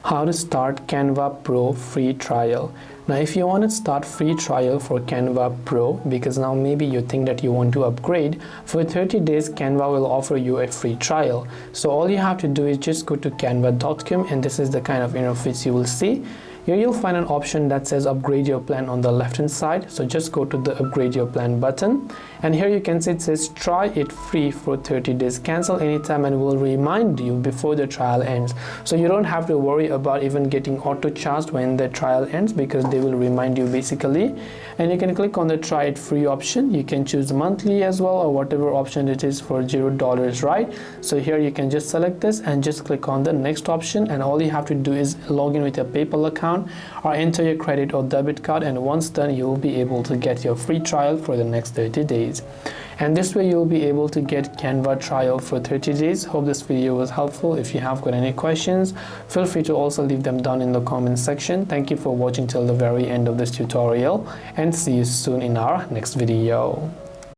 How to start Canva Pro free trial. Now if you want to start free trial for Canva Pro, because now maybe you think that you want to upgrade, for 30 days Canva will offer you a free trial. So all you have to do is just go to canva.com, and this is the kind of interface you will see. Here you'll find an option that says upgrade your plan on the left hand side. So just go to the upgrade your plan button, and here you can see it says try it free for 30 days, cancel anytime, and will remind you before the trial ends. So you don't have to worry about even getting auto charged when the trial ends, because they will remind you basically. And you can click on the try it free option. You can choose monthly as well, or whatever option it is for $0, right? So here you can just select this and just click on the next option, and all you have to do is log in with your PayPal account or enter your credit or debit card, and once done you will be able to get your free trial for the next 30 days. And this way you'll be able to get Canva trial for 30 days. Hope this video was helpful. If you have got any questions, feel free to also leave them down in the comment section. Thank you for watching till the very end of this tutorial, and see you soon in our next video.